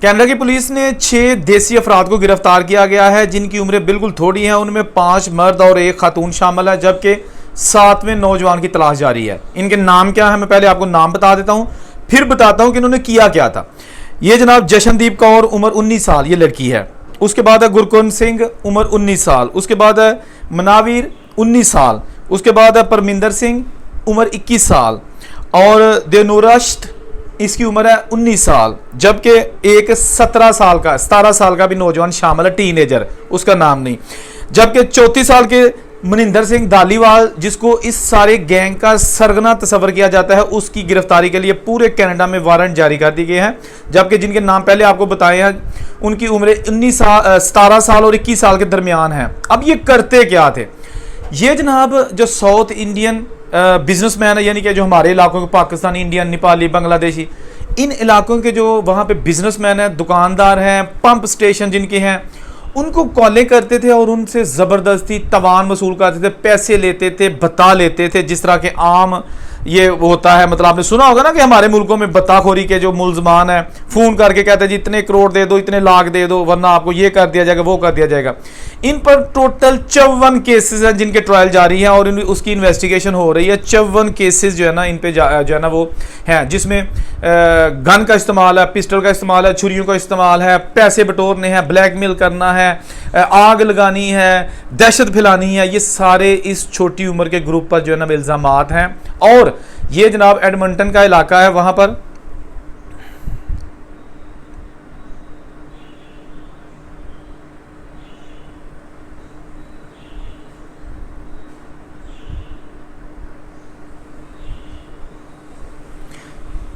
Canada की police ने 6 देसी अफराद को गिरफ्तार किया गया है जिनकी उम्रें बिल्कुल थोड़ी हैं। उनमें 5 मर्द और 1 खातून शामिल है, जबकि 7वें नौजवान की तलाश जारी है। इनके नाम क्या है, मैं पहले आपको नाम बता देता हूं, फिर बताता हूं कि इन्होंने किया क्या था। ये जनाब जशनदीप कौर, उम्र 19 साल, ये लड़की है। उसके बाद है गुरकुंद सिंह, उम्र 19 साल। उसके बाद है मनावीर, 19 साल। उसके बाद है परमिंदर सिंह, उम्र 21 साल। और देनुरश्त, इसकी उम्र है 19 साल। जबकि एक 17 साल का भी नौजवान शामिल है, टीनेजर, उसका नाम नहीं। जबकि 34 साल के मनिंदर सिंह धालीवाल, जिसको इस सारे गैंग का सरगना तस्वर किया जाता है, उसकी गिरफ्तारी के लिए पूरे कनाडा में वारंट जारी कर दिए गए हैं। जबकि जिनके नाम पहले आपको बताए हैं, उनकी उम्र 17 साल और 21 साल के दरमियान है। अब ये करते क्या थे? ये जनाब जो साउथ इंडियन बिजनेसमैन है, यानी कि जो हमारे इलाकों के पाकिस्तानी, इंडियन, नेपाली, बांग्लादेशी, इन इलाकों के जो वहाँ पे बिजनेसमैन हैं, दुकानदार हैं, पंप स्टेशन जिनके हैं, उनको कॉलें करते थे और उनसे ज़बरदस्ती तवान वसूल करते थे, पैसे लेते थे, बता लेते थे। जिस तरह के आम ये होता है, मतलब आपने सुना होगा ना कि हमारे मुल्कों में बताखोरी के जो मुलजमान है फ़ोन करके कहते हैं जी इतने करोड़ दे दो, इतने लाख दे दो, वरना आपको ये कर दिया जाएगा, वो कर दिया जाएगा। इन पर टोटल 54 केसेस हैं जिनके ट्रायल जारी हैं और उसकी इन्वेस्टिगेशन हो रही है। 54 केसेस जो है ना, इन पे जो है ना वो हैं, जिसमें गन का इस्तेमाल है, पिस्टल का इस्तेमाल है, छुरियों का इस्तेमाल है, पैसे बटोरने हैं, ब्लैकमेल करना है, आग लगानी है, दहशत फैलानी है। ये सारे इस छोटी उम्र के ग्रुप पर जो है ना इल्ज़ामात हैं। और ये जनाब एडमंटन का इलाका है, वहां पर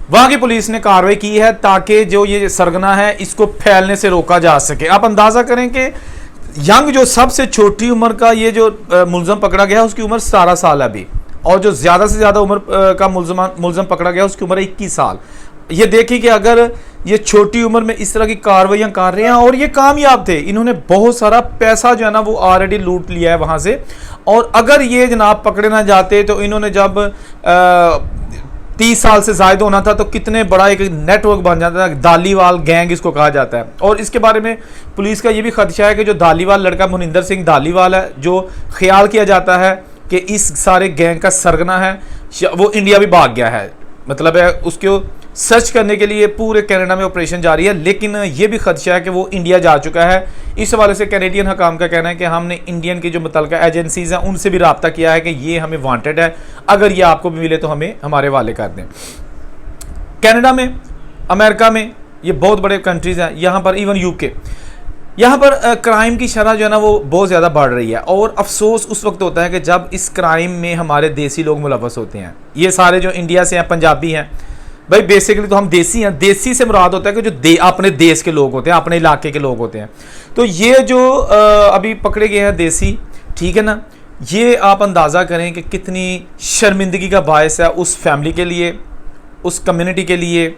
वहां की पुलिस ने कार्रवाई की है ताकि जो ये सरगना है इसको फैलने से रोका जा सके। आप अंदाजा करें कि यंग जो सबसे छोटी उम्र का ये जो मुलजम पकड़ा गया उसकी उम्र 17 साल है अभी, और जो ज़्यादा से ज़्यादा उम्र का मुलजम पकड़ा गया उसकी उम्र 21 साल। ये देखिए कि अगर ये छोटी उम्र में इस तरह की कार्रवाइयाँ कर रहे हैं और ये कामयाब थे, इन्होंने बहुत सारा पैसा जो है ना वो ऑलरेडी लूट लिया है वहाँ से। और अगर ये जनाब पकड़े ना जाते तो इन्होंने जब 30 साल से ज़ायद होना था तो कितने बड़ा एक नेटवर्क बन जाता था। धालीवाल गैंग इसको कहा जाता है। और इसके बारे में पुलिस का ये भी खदशा है कि जो धालीवाल लड़का मनिंदर सिंह धालीवाल है, जो ख्याल किया जाता है कि इस सारे गैंग का सरगना है, वो इंडिया भी भाग गया है। मतलब है उसको सर्च करने के लिए पूरे कनाडा में ऑपरेशन जारी है, लेकिन ये भी खदशा है कि वो इंडिया जा चुका है। इस हवाले से कैनेडियन हकाम का कहना है कि हमने इंडियन की जो मुतल्लिका एजेंसीज हैं उनसे भी रब्ता किया है कि ये हमें वांटेड है, अगर ये आपको भी मिले तो हमें हमारे वाले कर दें। कनाडा में, अमेरिका में, ये बहुत बड़े कंट्रीज़ हैं, यहाँ पर इवन यूके, यहाँ पर क्राइम की शरह जो है ना वो बहुत ज़्यादा बढ़ रही है। और अफसोस उस वक्त होता है कि जब इस क्राइम में हमारे देसी लोग मुलव्वस होते हैं। ये सारे जो इंडिया से हैं, पंजाबी हैं, भाई बेसिकली तो हम देसी हैं। देसी से मुराद होता है कि जो अपने देश के लोग होते हैं, अपने इलाके के लोग होते हैं। तो ये जो अभी पकड़े गए हैं देसी, ठीक है ना, ये आप अंदाज़ा करें कि कितनी शर्मिंदगी का बायस है उस फैमिली के लिए, उस कम्युनिटी के लिए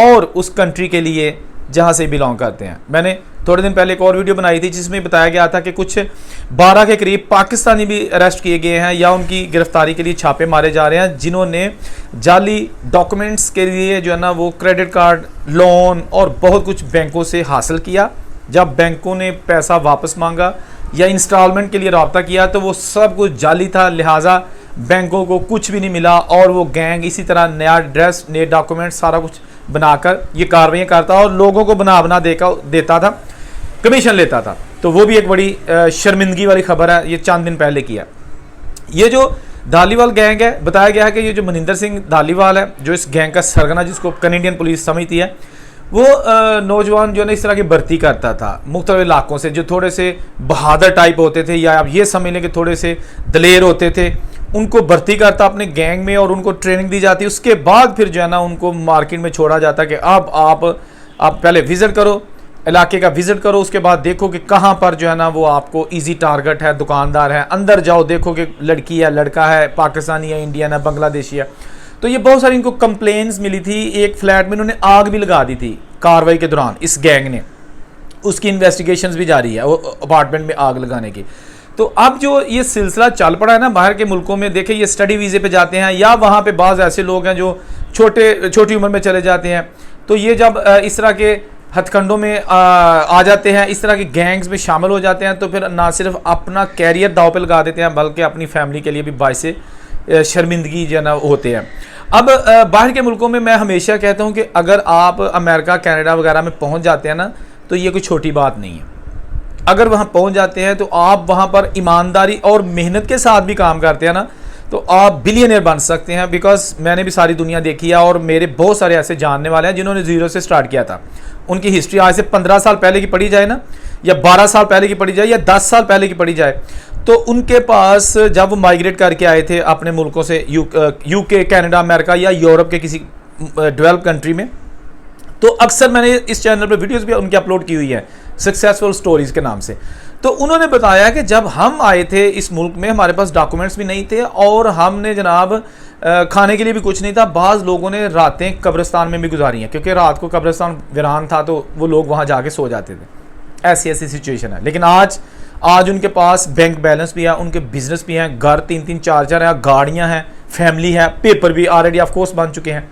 और उस कंट्री के लिए जहाँ से बिलोंग करते हैं। मैंने थोड़े दिन पहले एक और वीडियो बनाई थी जिसमें बताया गया था कि कुछ 12 के करीब पाकिस्तानी भी अरेस्ट किए गए हैं या उनकी गिरफ्तारी के लिए छापे मारे जा रहे हैं, जिन्होंने जाली डॉक्यूमेंट्स के लिए जो है ना वो क्रेडिट कार्ड, लोन और बहुत कुछ बैंकों से हासिल किया। जब बैंकों ने पैसा वापस मांगा या इंस्टॉलमेंट के लिए रब्ता किया तो वो सब कुछ जाली था, लिहाजा बैंकों को कुछ भी नहीं मिला। और वो गैंग इसी तरह नया एड्रेस, नए डॉक्यूमेंट, सारा कुछ बनाकर ये कार्रवाइयाँ करता और लोगों को बना देता था, कमीशन लेता था। तो वो भी एक बड़ी शर्मिंदगी वाली खबर है, ये चंद दिन पहले किया। ये जो धालीवाल गैंग है, बताया गया है कि ये जो मनिंदर सिंह धालीवाल है, जो इस गैंग का सरगना, जिसको कैनेडियन पुलिस समझती है, वो नौजवान जो है ना इस तरह की भर्ती करता था मुख्तलिफ इलाकों से, जो थोड़े से बहादुर टाइप होते थे या आप ये समझ लें कि थोड़े से दलेर होते थे, उनको भर्ती करता अपने गैंग में और उनको ट्रेनिंग दी जाती। उसके बाद फिर जो है ना उनको मार्केट में छोड़ा जाता कि अब आप पहले विजिट करो, इलाके का विजिट करो, उसके बाद देखो कि कहाँ पर जो है ना वो आपको इजी टारगेट है, दुकानदार है, अंदर जाओ, देखो कि लड़की है, लड़का है, पाकिस्तानी है, इंडियन है, बांग्लादेशी है। तो ये बहुत सारी इनको कंप्लेंट्स मिली थी। एक फ्लैट में इन्होंने आग भी लगा दी थी कार्रवाई के दौरान इस गैंग ने, उसकी इन्वेस्टिगेशंस भी जारी है वो अपार्टमेंट में आग लगाने की। तो अब जो ये सिलसिला चल पड़ा है ना बाहर के मुल्कों में, देखें ये स्टडी वीज़े पे जाते हैं या वहाँ पे बाज़ ऐसे लोग हैं जो छोटी उम्र में चले जाते हैं। तो ये जब इस तरह के हथकंडों में आ जाते हैं, इस तरह के गैंग्स में शामिल हो जाते हैं, तो फिर ना सिर्फ अपना कैरियर दांव पे लगा देते हैं बल्कि अपनी फैमिली के लिए भी बायस शर्मिंदगी जो है ना होते हैं। अब बाहर के मुल्कों में मैं हमेशा कहता हूँ कि अगर आप अमेरिका कनाडा वगैरह में पहुँच जाते हैं ना, तो ये कोई छोटी बात नहीं है। अगर वहाँ पहुँच जाते हैं तो आप वहाँ पर ईमानदारी और मेहनत के साथ भी काम करते हैं ना, तो आप बिलियनर बन सकते हैं। बिकॉज मैंने भी सारी दुनिया देखी है और मेरे बहुत सारे ऐसे जानने वाले हैं जिन्होंने ज़ीरो से स्टार्ट किया था। उनकी हिस्ट्री आज से 15 साल पहले की पढ़ी जाए ना, या 12 साल पहले की पढ़ी जाए, या 10 साल पहले की पढ़ी जाए, तो उनके पास जब वो माइग्रेट करके आए थे अपने मुल्कों से, यूके कनाडा अमेरिका या यूरोप के किसी डेवलप कंट्री में, तो अक्सर मैंने इस चैनल पर वीडियोज़ भी उनकी अपलोड की हुई है सक्सेसफुल स्टोरीज़ के नाम से। तो उन्होंने बताया कि जब हम आए थे इस मुल्क में, हमारे पास डॉक्यूमेंट्स भी नहीं थे और हमने जनाब खाने के लिए भी कुछ नहीं था। बाज़ लोगों ने रातें कब्रिस्तान में भी गुजारी हैं, क्योंकि रात को कब्रिस्तान वीरान था तो वो लोग वहाँ जाके सो जाते थे। ऐसी ऐसी सिचुएशन है। लेकिन आज उनके पास बैंक बैलेंस भी है, उनके बिजनेस भी हैं, घर 3-3 4-4 हैं, गाड़ियाँ हैं, फैमिली है, पेपर भी ऑलरेडी ऑफ कोर्स बन चुके हैं।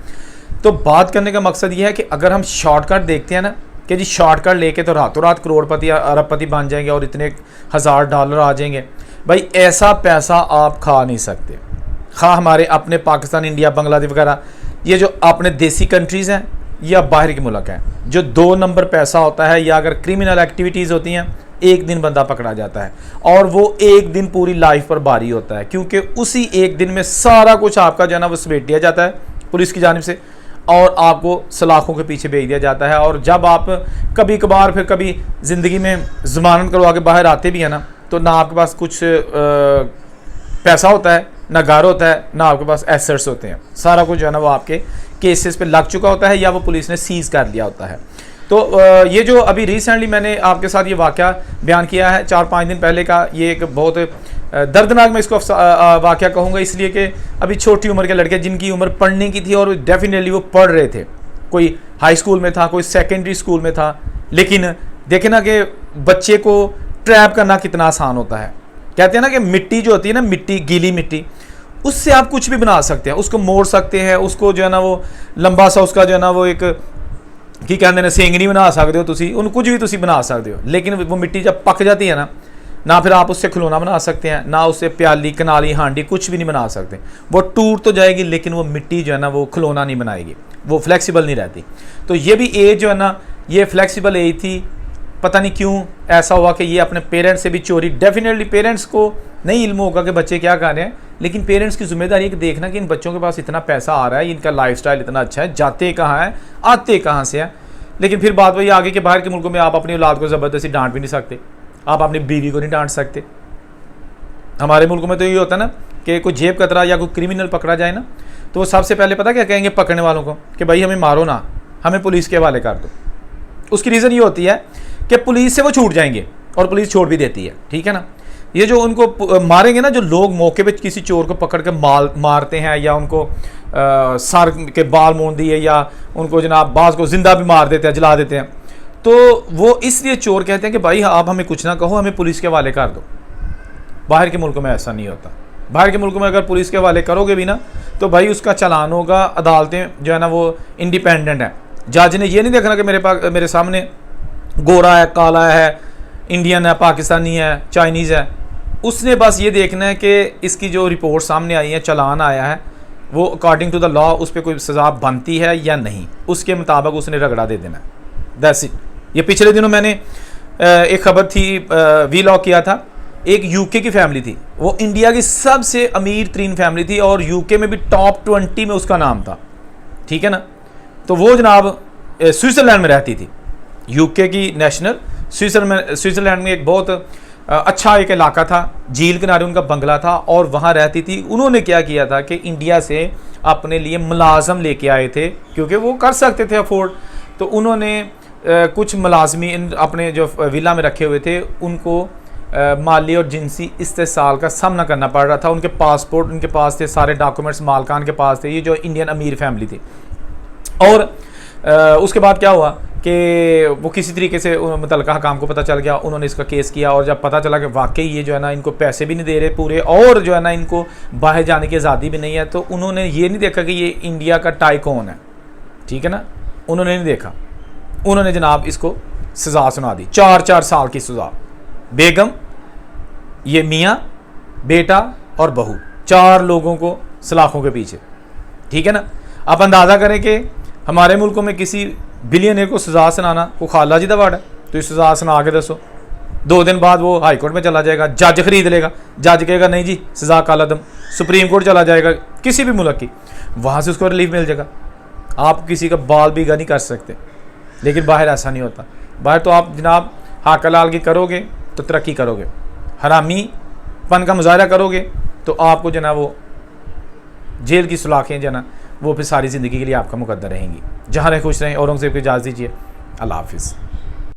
तो बात करने का मकसद ये है कि अगर हम शॉर्टकट देखते हैं ना कि जी शॉर्टकट लेके तो रातों रात करोड़पति या अरबपति बन जाएंगे और इतने $1000 आ जाएंगे, भाई ऐसा पैसा आप खा नहीं सकते। खा हमारे अपने पाकिस्तान, इंडिया, बांग्लादेश वगैरह, ये जो अपने देसी कंट्रीज़ हैं या बाहर के मुल्क हैं, जो 2 नंबर पैसा होता है या अगर क्रिमिनल एक्टिविटीज़ होती हैं, एक दिन बंदा पकड़ा जाता है और वो एक दिन पूरी लाइफ पर भारी होता है, क्योंकि उसी एक दिन में सारा कुछ आपका जो है ना वो समेट दिया जाता है पुलिस की जानिब से और आपको सलाखों के पीछे भेज दिया जाता है। और जब आप कभी कभार फिर कभी ज़िंदगी में ज़मानत करवा के बाहर आते भी हैं ना, तो ना आपके पास कुछ पैसा होता है, ना घर होता है, ना आपके पास एसेट्स होते हैं। सारा कुछ जो है ना वो आपके केसेस पे लग चुका होता है या वो पुलिस ने सीज़ कर लिया होता है। तो ये जो अभी रिसेंटली मैंने आपके साथ ये वाक़या बयान किया है 4-5 दिन पहले का, ये एक बहुत दर्दनाक मैं इसको वाक़या कहूँगा, इसलिए कि अभी छोटी उम्र के लड़के जिनकी उम्र पढ़ने की थी और डेफिनेटली वो पढ़ रहे थे, कोई हाई स्कूल में था, कोई सेकेंडरी स्कूल में था, लेकिन देखे ना कि बच्चे को ट्रैप करना कितना आसान होता है। कहते हैं ना कि मिट्टी जो होती है ना, मिट्टी, गीली मिट्टी, उससे आप कुछ भी बना सकते हैं, उसको मोड़ सकते हैं, उसको जो है ना वो लंबा सा उसका जो है ना वो एक की कहते हैं सेंगनी बना सकते हो, तुसी उन कुछ भी तुसी बना सकते हो। लेकिन वो मिट्टी जब पक जाती है ना फिर आप उससे खिलौना बना सकते हैं, ना उससे प्याली, कनाली, हांडी कुछ भी नहीं बना सकते। वो टूट तो जाएगी लेकिन वो मिट्टी जो है ना वो खिलौना नहीं बनाएगी, वो फ्लेक्सिबल नहीं रहती। तो ये भी एज जो है ना ये फ्लेक्सिबल एज थी। पता नहीं क्यों ऐसा हुआ कि ये अपने पेरेंट्स से भी चोरी, डेफिनेटली पेरेंट्स को नहीं इल्म होगा कि बच्चे क्या कर रहे हैं, लेकिन पेरेंट्स की जिम्मेदारी है कि देखना कि इन बच्चों के पास इतना पैसा आ रहा है, इनका लाइफस्टाइल इतना अच्छा है, जाते कहाँ हैं, आते कहाँ से हैं। लेकिन फिर बात वही आगे कि बाहर के मुल्कों में आप अपनी औलाद को ज़बरदस्ती डांट भी नहीं सकते, आप अपनी बीवी को नहीं डांट सकते। हमारे मुल्कों में तो ये होता है ना कि कोई जेब कतरा या कोई क्रिमिनल पकड़ा जाए ना, तो वो सबसे पहले पता क्या कहेंगे पकड़ने वालों को कि भाई हमें मारो ना, हमें पुलिस के हवाले कर दो। उसकी रीज़न ये होती है कि पुलिस से वो छूट जाएंगे और पुलिस छोड़ भी देती है, ठीक है ना। ये जो उनको मारेंगे ना, जो लोग मौके पे किसी चोर को पकड़ के मारते हैं या उनको सर के बाल मोड़ दिए या उनको जनाब बाज को जिंदा भी मार देते हैं, जला देते हैं, तो वो इसलिए चोर कहते हैं कि भाई आप हमें कुछ ना कहो, हमें पुलिस के हवाले कर दो। बाहर के मुल्कों में ऐसा नहीं होता। बाहर के मुल्कों में अगर पुलिस के हवाले करोगे भी ना, तो भाई उसका चालान होगा, अदालतें जो है ना वो इंडिपेंडेंट है। जज ने ये नहीं देखना कि मेरे सामने गोरा है, काला है, इंडियन है, पाकिस्तानी है, चाइनीज़ है। उसने बस ये देखना है कि इसकी जो रिपोर्ट सामने आई है, चालान आया है, वो अकॉर्डिंग टू द लॉ उस पर कोई सज़ा बनती है या नहीं, उसके मुताबिक उसने रगड़ा दे देना है। That's it. ये पिछले दिनों मैंने एक खबर थी, वीलॉग किया था, एक यूके की फैमिली थी, वो इंडिया की सबसे अमीर तरीन फैमिली थी और यूके में भी टॉप 20 में उसका नाम था, ठीक है ना। तो वो जनाब स्विट्ज़रलैंड में रहती थी, यूके की नेशनल। स्विट्ज़रलैंड में एक बहुत अच्छा एक इलाका था, झील किनारे उनका बंगला था और वहाँ रहती थी। उन्होंने क्या किया था कि इंडिया से अपने लिए मुलाजम लेके आए थे, क्योंकि वो कर सकते थे अफोर्ड। तो उन्होंने कुछ मुलाजमी अपने जो विला में रखे हुए थे, उनको माली और जिनसी इस्तेसाल का सामना करना पड़ रहा था। उनके पासपोर्ट उनके पास थे, सारे डॉक्यूमेंट्स मालकान के पास थे, ये जो इंडियन अमीर फैमिली थी। और उसके बाद क्या हुआ कि वो किसी तरीके से मुतल्लिका हकाम को पता चल गया, उन्होंने इसका केस किया और जब पता चला कि वाकई ये जो है ना इनको पैसे भी नहीं दे रहे पूरे और जो है ना इनको बाहर जाने की आज़ादी भी नहीं है, तो उन्होंने ये नहीं देखा कि ये इंडिया का टाइकून है, ठीक है ना, उन्होंने नहीं देखा। उन्होंने जनाब इसको सज़ा सुना दी, 4-4 साल की सज़ा। बेगम, ये मियाँ, बेटा और बहू, 4 लोगों को सलाखों के पीछे। ठीक है ना। आप अंदाज़ा करें कि हमारे मुल्कों में किसी बिलियनर को सज़ा सुनाना को खाला जी दा वाड़ा, तो इस सज़ा सुना के दसो, 2 दिन बाद वो हाई कोर्ट में चला जाएगा, जज खरीद लेगा, जज कहेगा नहीं जी सज़ा काला दम, सुप्रीम कोर्ट चला जाएगा किसी भी मुल्क की, वहाँ से उसको रिलीफ मिल जाएगा। आप किसी का बाल बीगा नहीं कर सकते, लेकिन बाहर ऐसा नहीं होता। बाहर तो आप जनाब हक हलाल की करोगे तो तरक्की करोगे, हरामी पन का मुजाहरा करोगे तो आपको जो ना वो जेल की सुलाखें जो ना वो फिर सारी ज़िंदगी के लिए आपका मुकद्दर रहेंगी। जहाँ रहे खुश रहें। औरंगज़ेब को इजाज़त दीजिए। अल्लाह हाफिज़।